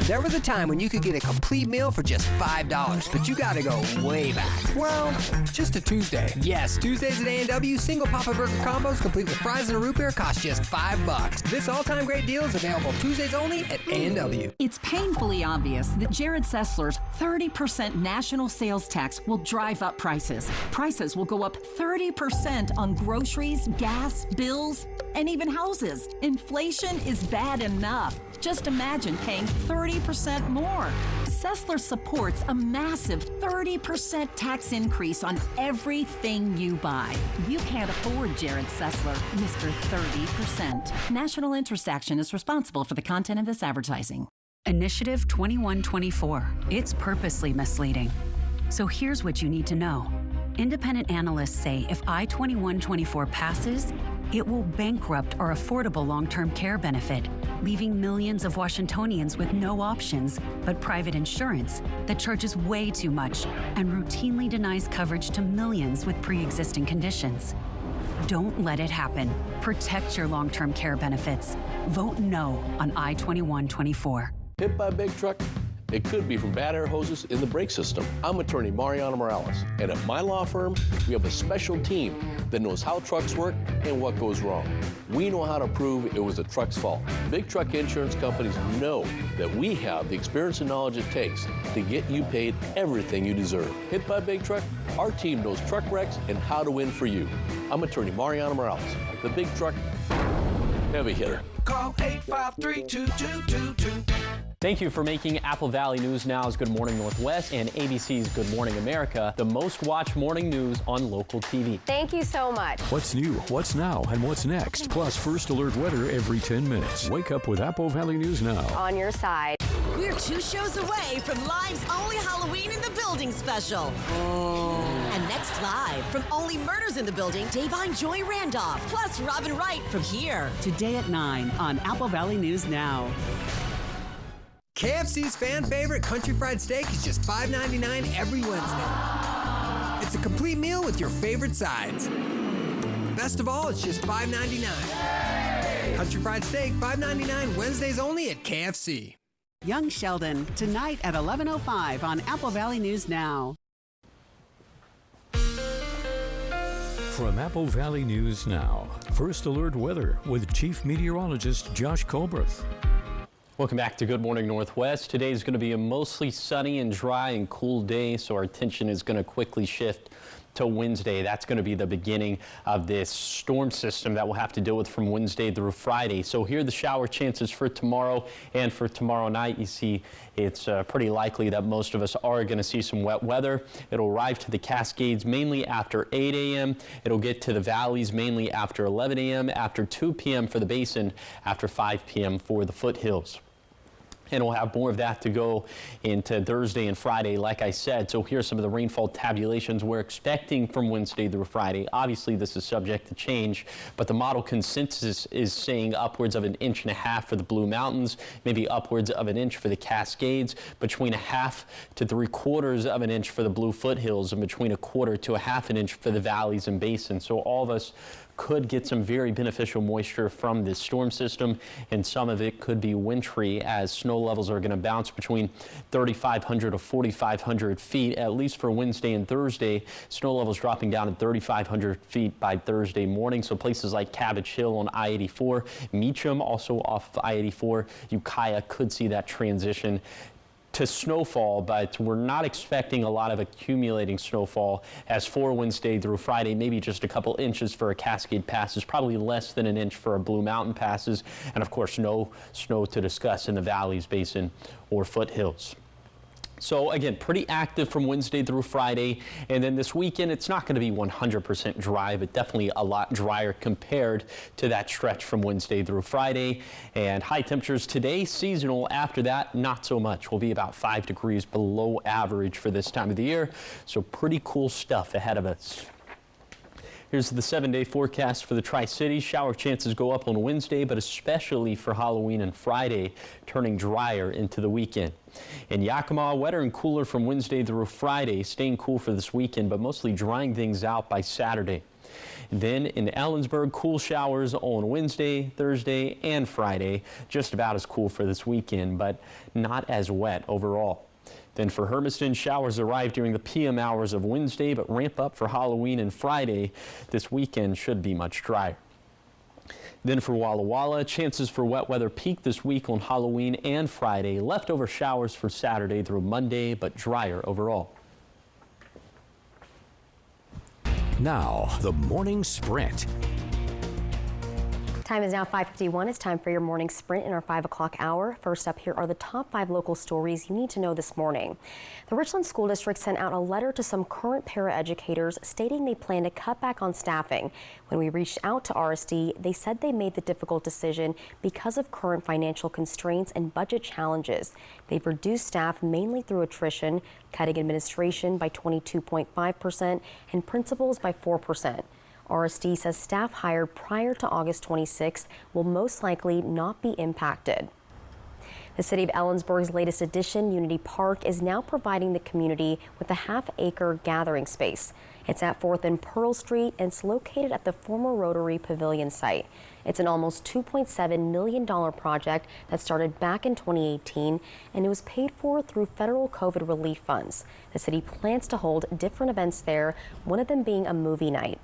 S1: There was a time when you could get a complete meal for just $5, but you gotta go way back. Well, just a Tuesday. Yes, Tuesdays at A&W, single Papa Burger combos complete with fries and a root beer cost just $5. This all-time great deal is available Tuesdays only at A&W.
S8: It's painfully obvious that Jared Sessler's 30% national sales tax will drive up prices. Prices will go up 30% on groceries, gas, bills, and even houses. Inflation is bad enough. Just imagine paying 30% more. Sessler supports a massive 30% tax increase on everything you buy. You can't afford Jared Sessler, Mr. 30%. National Interest Action is responsible for the content of this advertising.
S10: Initiative 2124. It's purposely misleading. So here's what you need to know. Independent analysts say if I-2124 passes, it will bankrupt our affordable long-term care benefit, leaving millions of Washingtonians with no options but private insurance that charges way too much and routinely denies coverage to millions with pre-existing conditions. Don't let it happen. Protect your long-term care benefits. Vote no on I-2124.
S23: Hit by a big truck? It could be from bad air hoses in the brake system. I'm attorney Mariano Morales, and at my law firm, we have a special team that knows how trucks work and what goes wrong. We know how to prove it was the truck's fault. Big truck insurance companies know that we have the experience and knowledge it takes to get you paid everything you deserve. Hit by a big truck? Our team knows truck wrecks and how to win for you. I'm attorney Mariano Morales, the big truck heavy hitter.
S25: Call 853-2222.
S2: Thank you for making Apple Valley News Now's Good Morning Northwest and ABC's Good Morning America the most watched morning news on local TV.
S3: Thank you so much.
S4: What's new, what's now, and what's next? Plus first alert weather every 10 minutes. Wake up with Apple Valley News Now.
S3: On your side.
S26: We're 2 shows away from Live's Only Halloween in the Building special. And next live, from Only Murders in the Building, Davine Joy Randolph, plus Robin Wright from Here.
S10: Today at 9 on Apple Valley News Now.
S1: KFC's fan favorite country fried steak is just $5.99 every Wednesday. It's a complete meal with your favorite sides. Best of all, it's just $5.99. Country fried steak, $5.99 Wednesdays only at KFC.
S10: Young Sheldon, tonight at 11:05 on Apple Valley News Now.
S4: From Apple Valley News Now, first alert weather with Chief Meteorologist Josh Colbreth.
S2: Welcome back to Good Morning Northwest. Today is going to be a mostly sunny and dry and cool day, so our attention is going to quickly shift to Wednesday. That's going to be the beginning of this storm system that we'll have to deal with from Wednesday through Friday. So here are the shower chances for tomorrow and for tomorrow night. You see it's pretty likely that most of us are going to see some wet weather. It'll arrive to the Cascades mainly after 8 a.m. It'll get to the valleys mainly after 11 a.m., after 2 p.m. for the basin, after 5 p.m. for the foothills. And we'll have more of that to go into Thursday and Friday, like I said. So here's some of the rainfall tabulations we're expecting from Wednesday through Friday. Obviously, this is subject to change, but the model consensus is saying upwards of 1.5 inches for the Blue Mountains, maybe upwards of 1 inch for the Cascades, between 1/2 to 3/4 of an inch for the Blue Foothills, and between 1/4 to 1/2 inch for the valleys and basins. So all of us could get some very beneficial moisture from this storm system, and some of it could be wintry as snow levels are going to bounce between 3,500 to 4,500 feet, at least for Wednesday and Thursday. Snow levels dropping down to 3,500 feet by Thursday morning. So places like Cabbage Hill on I-84, Meacham also off of I-84, Ukiah could see that transition to snowfall, but we're not expecting a lot of accumulating snowfall as for Wednesday through Friday, maybe just a couple inches for a Cascade passes, probably less than 1 inch for a Blue Mountain passes, and of course no snow to discuss in the valleys, basin, or foothills. So again, pretty active from Wednesday through Friday, and then this weekend it's not going to be 100% dry, but definitely a lot drier compared to that stretch from Wednesday through Friday. And high temperatures today, seasonal. After that, not so much. We'll be about 5 degrees below average for this time of the year, so pretty cool stuff ahead of us. Here's the 7-day forecast for the Tri-Cities. Shower chances go up on Wednesday, but especially for Halloween and Friday, turning drier into the weekend. In Yakima, wetter and cooler from Wednesday through Friday, staying cool for this weekend, but mostly drying things out by Saturday. Then in Ellensburg, cool showers on Wednesday, Thursday, and Friday. Just about as cool for this weekend, but not as wet overall. Then for Hermiston, showers arrive during the PM hours of Wednesday, but ramp up for Halloween and Friday. This weekend should be much drier. Then for Walla Walla, chances for wet weather peak this week on Halloween and Friday. Leftover showers for Saturday through Monday, but drier overall.
S4: Now, the morning sprint.
S3: Time is now 5:51. It's time for your morning sprint in our 5 o'clock hour. First up, here are the top 5 local stories you need to know this morning. The Richland School District sent out a letter to some current paraeducators stating they plan to cut back on staffing. When we reached out to RSD, they said they made the difficult decision because of current financial constraints and budget challenges. They've reduced staff mainly through attrition, cutting administration by 22.5% and principals by 4%. RSD says staff hired prior to August 26th will most likely not be impacted. The city of Ellensburg's latest addition, Unity Park, is now providing the community with a half-acre gathering space. It's at 4th and Pearl Street, and it's located at the former Rotary Pavilion site. It's an almost $2.7 million project that started back in 2018, and it was paid for through federal COVID relief funds. The city plans to hold different events there, one of them being a movie night.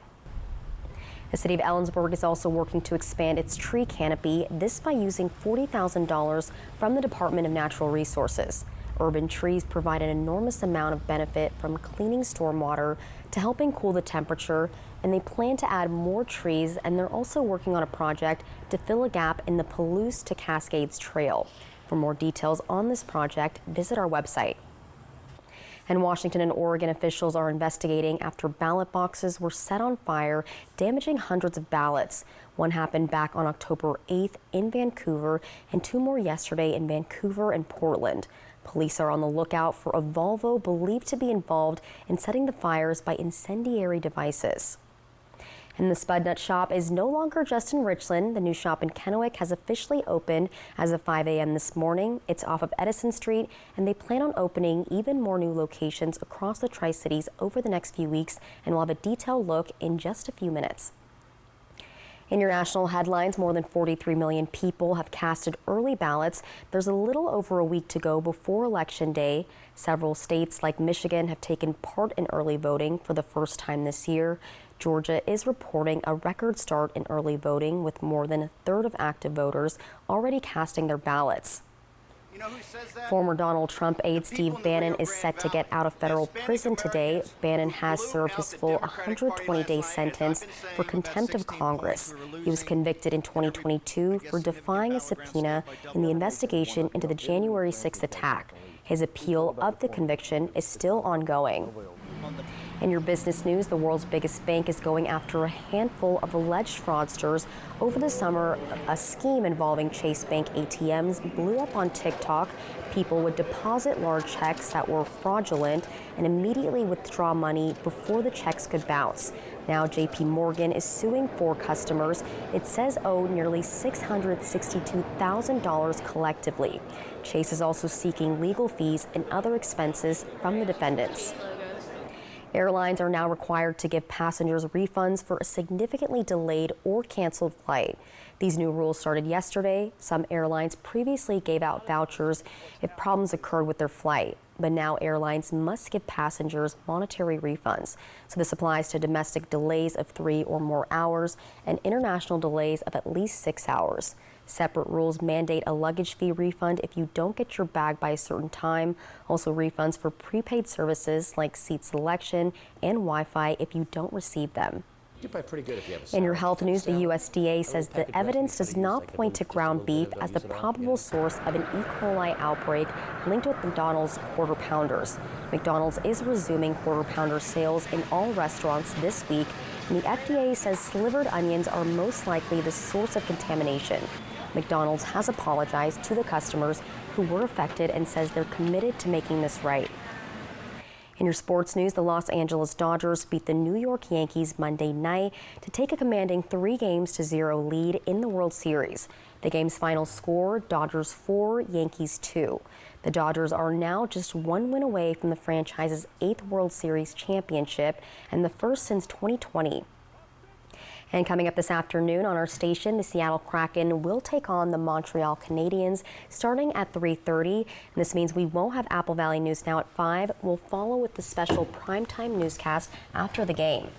S3: The city of Ellensburg is also working to expand its tree canopy, this by using $40,000 from the Department of Natural Resources. Urban trees provide an enormous amount of benefit, from cleaning stormwater to helping cool the temperature, and they plan to add more trees, and they're also working on a project to fill a gap in the Palouse to Cascades Trail. For more details on this project, visit our website. And Washington and Oregon officials are investigating after ballot boxes were set on fire, damaging hundreds of ballots. One happened back on October 8th in Vancouver, and 2 more yesterday in Vancouver and Portland. Police are on the lookout for a Volvo believed to be involved in setting the fires by incendiary devices. And the Spud Nut Shop is no longer just in Richland. The new shop in Kennewick has officially opened as of 5 a.m. this morning. It's off of Edison Street, and they plan on opening even more new locations across the Tri-Cities over the next few weeks, and we'll have a detailed look in just a few minutes. In your national headlines, more than 43 million people have casted early ballots. There's a little over a week to go before Election Day. Several states like Michigan have taken part in early voting for the first time this year. Georgia is reporting a record start in early voting, with more than 1/3 of active voters already casting their ballots.
S5: You know who says that?
S3: Former Donald Trump aide Steve Bannon is set to get out of federal prison today. Bannon has served his full 120-day sentence for contempt of Congress. He was convicted in 2022 for defying a subpoena in the investigation into the January 6th attack. His appeal of the conviction is still ongoing. In your business news, the world's biggest bank is going after a handful of alleged fraudsters. Over the summer, a scheme involving Chase Bank ATMs blew up on TikTok. People would deposit large checks that were fraudulent and immediately withdraw money before the checks could bounce. Now JP Morgan is suing 4 customers it says owed nearly $662,000 collectively. Chase is also seeking legal fees and other expenses from the defendants. Airlines are now required to give passengers refunds for a significantly delayed or canceled flight. These new rules started yesterday. Some airlines previously gave out vouchers if problems occurred with their flight, but now airlines must give passengers monetary refunds. So this applies to domestic delays of 3 or more hours and international delays of at least 6 hours. Separate rules mandate a luggage fee refund if you don't get your bag by a certain time. Also refunds for prepaid services like seat selection and Wi-Fi if you don't receive them.
S6: You're probably pretty good if you have a
S3: In your health news, the USDA says the evidence does not point to ground beef as the probable source of an E. coli outbreak linked with McDonald's Quarter Pounders. McDonald's is resuming Quarter Pounder sales in all restaurants this week, and the FDA says slivered onions are most likely the source of contamination. McDonald's has apologized to the customers who were affected and says they're committed to making this right. In your sports news, the Los Angeles Dodgers beat the New York Yankees Monday night to take a commanding 3-0 lead in the World Series. The game's final score, Dodgers 4, Yankees 2. The Dodgers are now just 1 win away from the franchise's 8th World Series championship and the first since 2020. And coming up this afternoon on our station, the Seattle Kraken will take on the Montreal Canadiens starting at 3:30. And this means we won't have Apple Valley News Now at 5. We'll follow with the special primetime newscast after the game.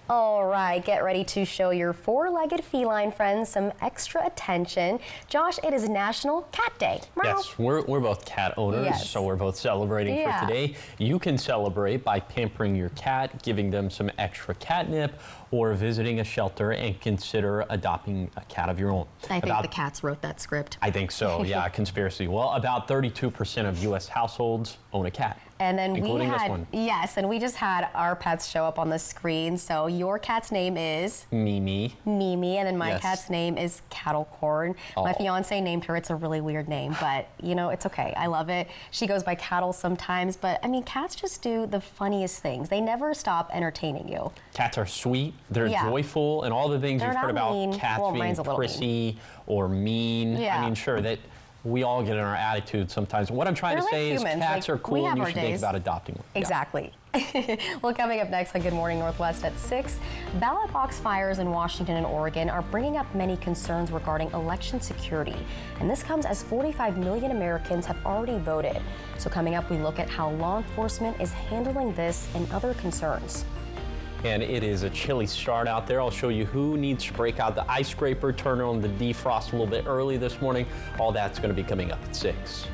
S3: All right, get ready to show your 4-legged feline friends some extra attention. Josh, it is National Cat Day.
S2: Yes, we're both cat owners,
S3: Yes.
S2: so we're both celebrating
S3: Yeah.
S2: for today. You can celebrate by pampering your cat, giving them some extra catnip, or visiting a shelter and consider adopting a cat of your own.
S3: I think the cats wrote that script.
S2: I think so, yeah, conspiracy. Well, about 32% of U.S. households own a cat.
S3: And then
S2: including
S3: we
S2: this
S3: had,
S2: one.
S3: yes, and we just had our pets show up on the screen. So your cat's name is
S2: Mimi.
S3: Mimi, and then my
S2: Yes.
S3: cat's name is Cattle Corn. My
S2: Aw.
S3: fiance named her. It's a really weird name, but you know, it's okay. I love it. She goes by Cattle sometimes, but I mean, cats just do the funniest things. They never stop entertaining you.
S2: Cats are sweet, they're
S3: Yeah.
S2: joyful, and all the things
S3: They're
S2: you've heard
S3: not
S2: about
S3: mean.
S2: cats
S3: Well,
S2: being
S3: mine's a little mean.
S2: prissy or mean.
S3: Yeah.
S2: I mean, sure, that we all get in our attitude sometimes. What I'm trying
S3: They're
S2: to say
S3: like
S2: is
S3: humans.
S2: cats
S3: Like,
S2: are
S3: we
S2: cool
S3: have
S2: and you
S3: our
S2: should think
S3: days.
S2: about adopting one. Yeah.
S3: Exactly. Well, coming up next on Good Morning Northwest at 6, ballot box fires in Washington and Oregon are bringing up many concerns regarding election security. And this comes as 45 million Americans have already voted. So coming up, we look at how law enforcement is handling this and other concerns.
S2: And it is a chilly start out there. I'll show you who needs to break out the ice scraper, turn on the defrost a little bit early this morning. All that's going to be coming up at 6.